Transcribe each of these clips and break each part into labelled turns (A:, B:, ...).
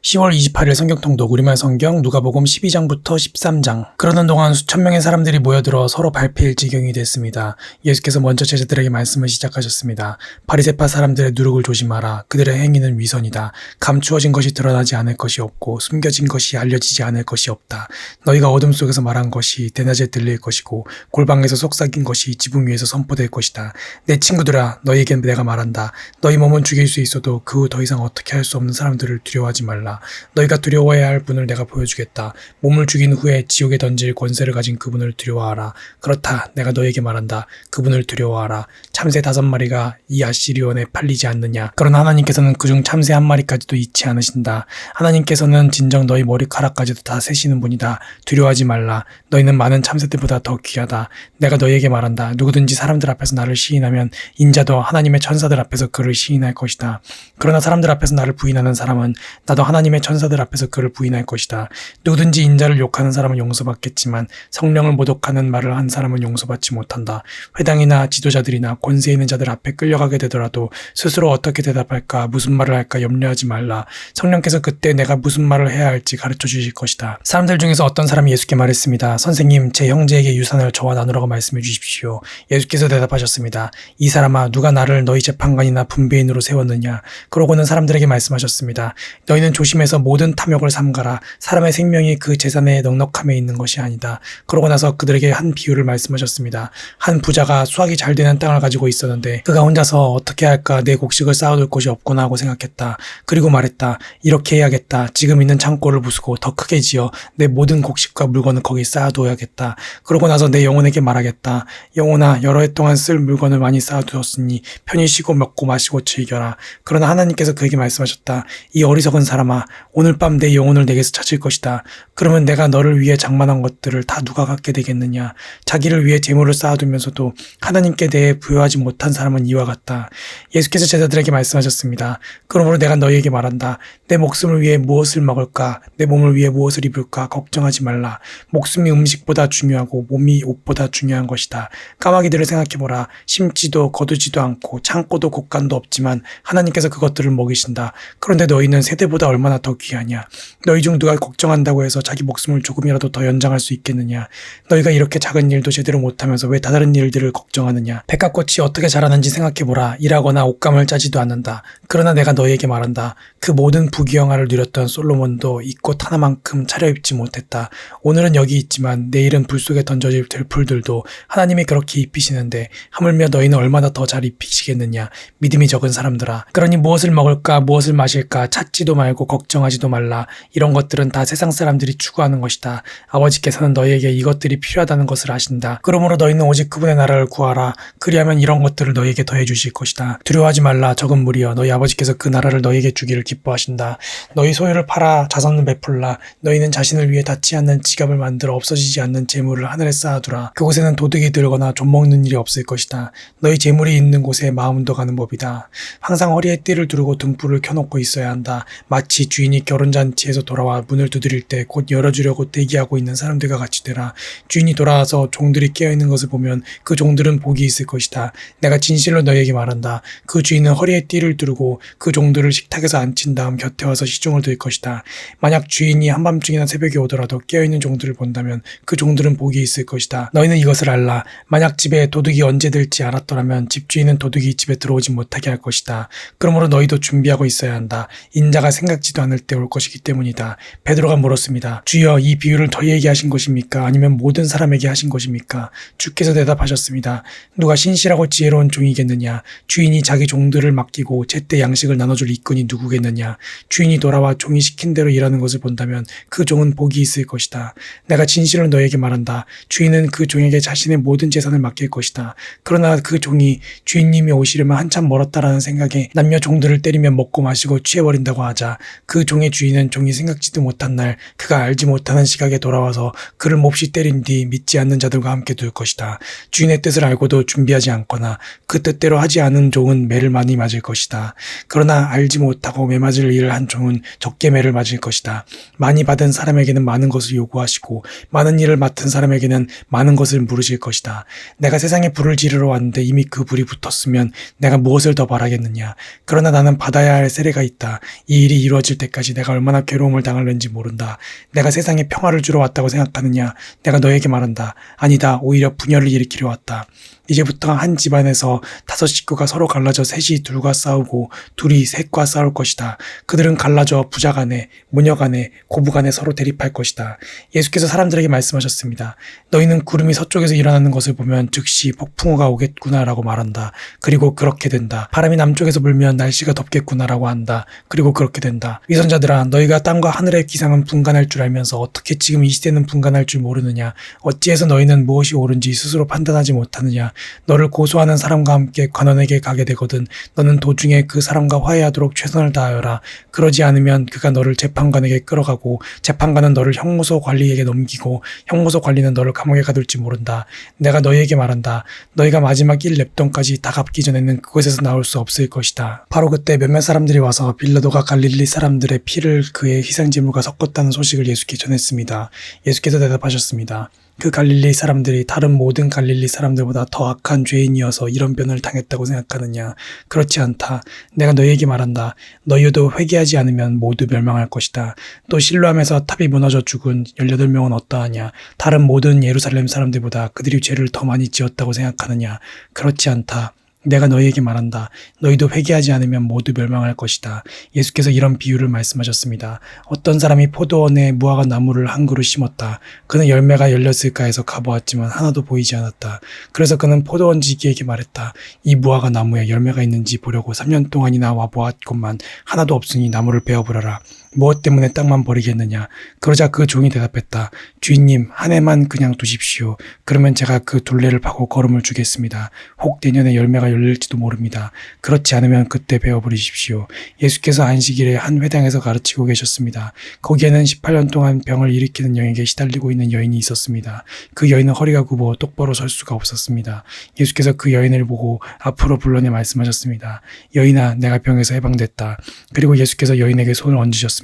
A: 10월 28일 성경통독 우리말 성경 누가복음 12장부터 13장. 그러는 동안 수천 명의 사람들이 모여들어 서로 발표일 지경이 됐습니다. 예수께서 먼저 제자들에게 말씀을 시작하셨습니다. 바리새파 사람들의 누룩을 조심하라. 그들의 행위는 위선이다. 감추어진 것이 드러나지 않을 것이 없고 숨겨진 것이 알려지지 않을 것이 없다. 너희가 어둠 속에서 말한 것이 대낮에 들릴 것이고 골방에서 속삭인 것이 지붕 위에서 선포될 것이다. 내 친구들아, 너희에게 내가 말한다. 너희 몸은 죽일 수 있어도 그 후 더 이상 어떻게 할 수 없는 사람들을 두려워하지 말라. 너희가 두려워해야 할 분을 내가 보여주겠다. 몸을 죽인 후에 지옥에 던질 권세를 가진 그분을 두려워하라. 그렇다, 내가 너희에게 말한다. 그분을 두려워하라. 참새 5마리가 이 아시리온에 팔리지 않느냐. 그러나 하나님께서는 그중 참새 1마리까지도 잊지 않으신다. 하나님께서는 진정 너희 머리카락까지도 다 세시는 분이다. 두려워하지 말라. 너희는 많은 참새들보다 더 귀하다. 내가 너희에게 말한다. 누구든지 사람들 앞에서 나를 시인하면 인자도 하나님의 천사들 앞에서 그를 시인할 것이다. 그러나 사람들 앞에서 나를 부인하는 사람은 나도 하나님의 천사들 앞에서 그를 부인할 것이다. 누구든지 인자를 욕하는 사람은 용서받겠지만 성령을 모독하는 말을 한 사람은 용서받지 못한다. 회당이나 지도자들이나 권세 있는 자들 앞에 끌려가게 되더라도 스스로 어떻게 대답할까, 무슨 말을 할까 염려하지 말라. 성령께서 그때 내가 무슨 말을 해야 할지 가르쳐 주실 것이다. 사람들 중에서 어떤 사람이 예수께 말했습니다. 선생님, 제 형제에게 유산을 저와 나누라고 말씀해 주십시오. 예수께서 대답하셨습니다. 이 사람아, 누가 나를 너희 재판관이나 분배인으로 세웠느냐. 그러고는 사람들에게 말씀하셨습니다. 너희는 조심해서 모든 탐욕을 삼가라. 사람의 생명이 그 재산의 넉넉함에 있는 것이 아니다. 그러고 나서 그들에게 한 비유를 말씀하셨습니다. 한 부자가 수확이 잘 되는 땅을 가지고 있었는데 그가 혼자서 어떻게 할까, 내 곡식을 쌓아둘 곳이 없구나 하고 생각했다. 그리고 말했다. 이렇게 해야겠다. 지금 있는 창고를 부수고 더 크게 지어 내 모든 곡식과 물건을 거기 쌓아두어야겠다. 그러고 나서 내 영혼에게 말하겠다. 영혼아, 여러 해 동안 쓸 물건을 많이 쌓아두었으니 편히 쉬고 먹고 마시고 즐겨라. 그러나 하나님께서 그에게 말씀하셨다. 이 어리석은 사람아, 오늘 밤 내 영혼을 내게서 찾을 것이다. 그러면 내가 너를 위해 장만한 것들을 다 누가 갖게 되겠느냐. 자기를 위해 재물을 쌓아두면서도 하나님께 대해 부여하지 못한 사람은 이와 같다. 예수께서 제자들에게 말씀하셨습니다. 그러므로 내가 너희에게 말한다. 내 목숨을 위해 무엇을 먹을까, 내 몸을 위해 무엇을 입을까 걱정하지 말라. 목숨이 음식보다 중요하고 몸이 옷보다 중요한 것이다. 까마귀들을 생각해보라. 심지도 거두지도 않고 창고도 곳간도 없지만 하나님께서 그것들을 먹이신다. 그런데 너희는 새들보다 얼마나 더 귀하냐. 너희 중 누가 걱정한다고 해서 자기 목숨을 조금이라도 더 연장할 수 있겠느냐. 너희가 이렇게 작은 일도 제대로 못하면서 왜 다른 일들을 걱정하느냐. 백합꽃이 어떻게 자라는지 생각해보라. 일하거나 옷감을 짜지도 않는다. 그러나 내가 너희에게 말한다. 그 모든 부귀영화를 누렸던 솔로몬도 이 꽃 하나만큼 차려입지 못했다. 오늘은 여기 있지만 내일은 불 속에 던져질 들풀들도 하나님이 그렇게 입히시는데 하물며 너희는 얼마나 더 잘 입히시겠느냐. 믿음이 적은 사람들아. 그러니 무엇을 먹을까, 무엇을 마실까 찾지도 말고 걱정하지도 말라. 이런 것들은 다 세상 사람들이 추구하는 것이다. 아버지께서는 너희에게 이것들이 필요하다는 것을 아신다. 그러므로 너희는 오직 그분의 나라를 구하라. 그리하면 이런 것들을 너희에게 더해 주실 것이다. 두려워하지 말라. 적은 무리여, 너희 아버지께서 그 나라를 너희에게 주기를 기뻐하신다. 너희 소유를 팔아 자선을 베풀라. 너희는 자신을 위해 닿지 않는 지갑을 만들어 없어지지 않는 재물을 하늘에 쌓아두라. 그곳에는 도둑이 들거나 좀먹는 일이 없을 것이다. 너희 재물이 있는 곳에 마음도 가는 법이다. 항상 허리에 띠를 두르고 등불을 켜놓고 있어야 한다. 마치 주인이 결혼잔치에서 돌아와 문을 두드릴 때 곧 열어주려고 대기하고 있는 사람들과 같이 되라. 주인이 돌아와서 종들이 깨어있는 것을 보면 그 종들은 복이 있을 것이다. 내가 진실로 너희에게 말한다. 그 주인은 허리에 띠를 두르고 그 종들을 식탁에서 앉힌 다음 곁에 와서 시중을 들 것이다. 만약 주인이 한밤중이나 새벽에 오더라도 깨어있는 종들을 본다면 그 종들은 복이 있을 것이다. 너희는 이것을 알라. 만약 집에 도둑이 언제 들지 알았더라면 집주인은 도둑이 집에 들어오지 못하게 할 것이다. 그러므로 너희도 준비하고 있어야 한다. 인자가 생각지도 않을 때 올 것이기 때문이다. 베드로가 물었습니다. 주여, 이 비유를 저희에게 하신 것입니까? 아니면 모든 사람에게 하신 것입니까? 주께서 대답하셨습니다. 누가 신실하고 지혜로운 종이겠느냐. 주인이 자기 종들을 맡기고 제때 양식을 나눠줄 일꾼이 누구겠느냐. 주인이 돌아와 종이 시킨 대로 일하는 것을 본다면 그 종은 복이 있을 것이다. 내가 진실로 너희에게 말한다. 주인은 그 종에게 자신의 모든 재산을 맡길 것이다. 그러나 그 종이 주인님이 오시려면 한참 멀었다라는 생각에 남녀 종들을 때리며 먹고 마시고 취해버린다고 하자 그 종의 주인은 종이 생각지도 못한 날 그가 알지 못하는 시각에 돌아와서 그를 몹시 때린 뒤 믿지 않는 자들과 함께 둘 것이다. 주인의 뜻을 알고도 준비하지 않거나 그 뜻대로 하지 않은 종은 매를 많이 맞을 것이다. 그러나 알지 못하고 매 맞을 일을 한 종은 적게 매를 맞을 것이다. 많이 받은 사람에게는 많은 것을 요구하시고 많은 일을 맡은 사람에게는 많은 것을 물으실 것이다. 내가 세상에 불을 지르러 왔는데 이미 그 불이 붙었으면 내가 무엇을 더 바라겠느냐. 그러나 나는 받아야 할 세례가 있다. 이 일이 이루어질 때까지 내가 얼마나 괴로움을 당할는지 모른다. 내가 세상에 평화를 주러 왔다고 생각하느냐? 내가 너에게 말한다. 아니다. 오히려 분열을 일으키려 왔다. 이제부터 한 집안에서 5 식구가 서로 갈라져 셋이 둘과 싸우고 둘이 셋과 싸울 것이다. 그들은 갈라져 부자 간에, 모녀 간에, 고부 간에 서로 대립할 것이다. 예수께서 사람들에게 말씀하셨습니다. 너희는 구름이 서쪽에서 일어나는 것을 보면 즉시 폭풍우가 오겠구나라고 말한다. 그리고 그렇게 된다. 바람이 남쪽에서 불면 날씨가 덥겠구나라고 한다. 그리고 그렇게 된다. 위선자들아, 너희가 땅과 하늘의 기상은 분간할 줄 알면서 어떻게 지금 이 시대는 분간할 줄 모르느냐? 어찌해서 너희는 무엇이 옳은지 스스로 판단하지 못하느냐? 너를 고소하는 사람과 함께 관원에게 가게 되거든 너는 도중에 그 사람과 화해하도록 최선을 다하여라. 그러지 않으면 그가 너를 재판관에게 끌어가고 재판관은 너를 형무소 관리에게 넘기고 형무소 관리는 너를 감옥에 가둘지 모른다. 내가 너희에게 말한다. 너희가 마지막 1렙돈까지 다 갚기 전에는 그곳에서 나올 수 없을 것이다. 바로 그때 몇몇 사람들이 와서 빌라도가 갈릴리 사람들의 피를 그의 희생제물과 섞었다는 소식을 예수께 전했습니다. 예수께서 대답하셨습니다. 그 갈릴리 사람들이 다른 모든 갈릴리 사람들보다 더 악한 죄인이어서 이런 변을 당했다고 생각하느냐? 그렇지 않다. 내가 너희에게 말한다. 너희도 회개하지 않으면 모두 멸망할 것이다. 또 실로암에서 탑이 무너져 죽은 18명은 어떠하냐? 다른 모든 예루살렘 사람들보다 그들이 죄를 더 많이 지었다고 생각하느냐? 그렇지 않다. 내가 너희에게 말한다. 너희도 회개하지 않으면 모두 멸망할 것이다. 예수께서 이런 비유를 말씀하셨습니다. 어떤 사람이 포도원에 무화과 나무를 한 그루 심었다. 그는 열매가 열렸을까 해서 가보았지만 하나도 보이지 않았다. 그래서 그는 포도원 지기에게 말했다. 이 무화과 나무에 열매가 있는지 보려고 3년 동안이나 와보았건만 하나도 없으니 나무를 베어버려라. 무엇 때문에 땅만 버리겠느냐? 그러자 그 종이 대답했다. 주인님, 한 해만 그냥 두십시오. 그러면 제가 그 둘레를 파고 거름을 주겠습니다. 혹 내년에 열매가 열릴지도 모릅니다. 그렇지 않으면 그때 베어버리십시오. 예수께서 안식일에 한 회당에서 가르치고 계셨습니다. 거기에는 18년 동안 병을 일으키는 영에게 시달리고 있는 여인이 있었습니다. 그 여인은 허리가 굽어 똑바로 설 수가 없었습니다. 예수께서 그 여인을 보고 앞으로 불러내 말씀하셨습니다. 여인아, 내가 병에서 해방됐다. 그리고 예수께서 여인에게 손을 얹으셨습니다.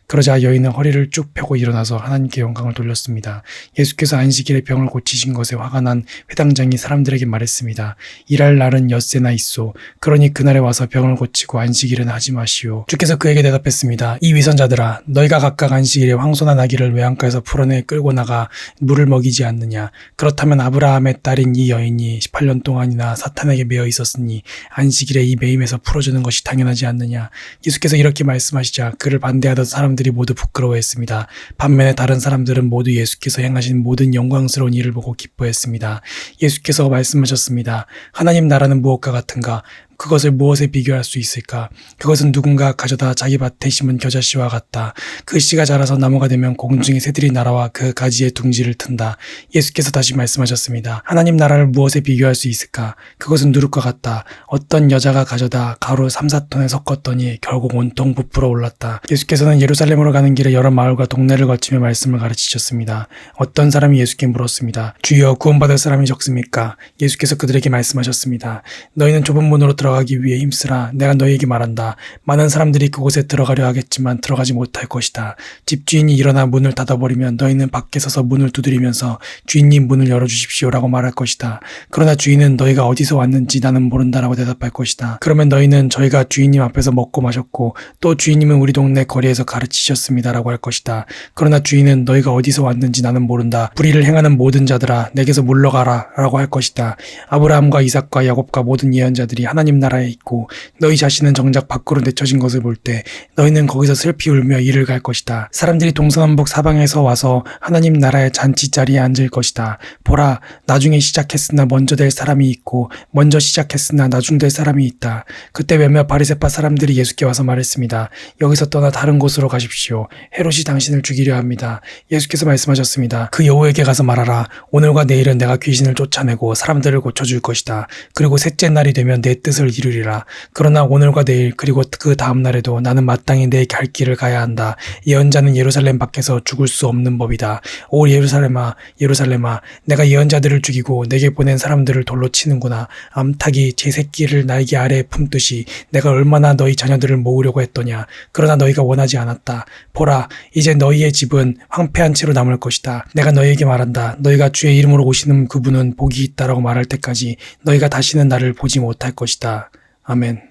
A: 그러자 여인은 허리를 쭉 펴고 일어나서 하나님께 영광을 돌렸습니다. 예수께서 안식일에 병을 고치신 것에 화가 난 회당장이 사람들에게 말했습니다. 일할 날은 엿새나 있소. 그러니 그날에 와서 병을 고치고 안식일은 하지 마시오. 주께서 그에게 대답했습니다. 이 위선자들아, 너희가 각각 안식일에 황소나 나귀를 외양가에서 풀어내 끌고 나가 물을 먹이지 않느냐? 그렇다면 아브라함의 딸인 이 여인이 18년 동안이나 사탄에게 매여 있었으니 안식일에 이 매임에서 풀어주는 것이 당연하지 않느냐? 예수께서 이렇게 말씀하시자 그를 반대하던 사람들이 모두 부끄러워했습니다. 반면에 다른 사람들은 모두 예수께서 행하신 모든 영광스러운 일을 보고 기뻐했습니다. 예수께서 말씀하셨습니다. 하나님 나라는 무엇과 같은가? 그것을 무엇에 비교할 수 있을까? 그것은 누군가 가져다 자기 밭에 심은 겨자씨와 같다. 그 씨가 자라서 나무가 되면 공중의 새들이 날아와 그 가지에 둥지를 튼다. 예수께서 다시 말씀하셨습니다. 하나님 나라를 무엇에 비교할 수 있을까? 그것은 누룩과 같다. 어떤 여자가 가져다 가루 3-4톤에 섞었더니 결국 온통 부풀어 올랐다. 예수께서는 예루살렘으로 가는 길에 여러 마을과 동네를 거치며 말씀을 가르치셨습니다. 어떤 사람이 예수께 물었습니다. 주여, 구원받을 사람이 적습니까? 예수께서 그들에게 말씀하셨습니다. 너희는 좁은 문으로 들어가기 위해 힘쓰라. 내가 너희에게 말한다. 많은 사람들이 그곳에 들어가려 하겠지만 들어가지 못할 것이다. 집주인이 일어나 문을 닫아버리면 너희는 밖에 서서 문을 두드리면서 주인님 문을 열어주십시오라고 말할 것이다. 그러나 주인은 너희가 어디서 왔는지 나는 모른다라고 대답할 것이다. 그러면 너희는 저희가 주인님 앞에서 먹고 마셨고 또 주인님은 우리 동네 거리에서 가르치셨습니다라고 할 것이다. 그러나 주인은 너희가 어디서 왔는지 나는 모른다. 불의를 행하는 모든 자들아 내게서 물러가라 라고 할 것이다. 아브라함과 이삭과 야곱과 모든 예언자들이 하나님 나라에 있고 너희 자신은 정작 밖으로 내쳐진 것을 볼 때 너희는 거기서 슬피 울며 이를 갈 것이다. 사람들이 동서남북 사방에서 와서 하나님 나라의 잔치자리에 앉을 것이다. 보라, 나중에 시작했으나 먼저 될 사람이 있고 먼저 시작했으나 나중 될 사람이 있다. 그때 몇몇 바리새파 사람들이 예수께 와서 말했습니다. 여기서 떠나 다른 곳으로 가십시오. 헤롯이 당신을 죽이려 합니다. 예수께서 말씀하셨습니다. 그 여우에게 가서 말하라. 오늘과 내일은 내가 귀신을 쫓아내고 사람들을 고쳐줄 것이다. 그리고 셋째 날이 되면 내 뜻을 이루리라. 그러나 오늘과 내일 그리고 그 다음 날에도 나는 마땅히 내 갈 길을 가야 한다. 예언자는 예루살렘 밖에서 죽을 수 없는 법이다. 오 예루살렘아, 예루살렘아, 내가 예언자들을 죽이고 내게 보낸 사람들을 돌로 치는구나. 암탉이 제 새끼를 날개 아래에 품듯이 내가 얼마나 너희 자녀들을 모으려고 했더냐. 그러나 너희가 원하지 않았다. 보라, 이제 너희의 집은 황폐한 채로 남을 것이다. 내가 너희에게 말한다. 너희가 주의 이름으로 오시는 그분은 복이 있다라고 말할 때까지 너희가 다시는 나를 보지 못할 것이다. 아멘.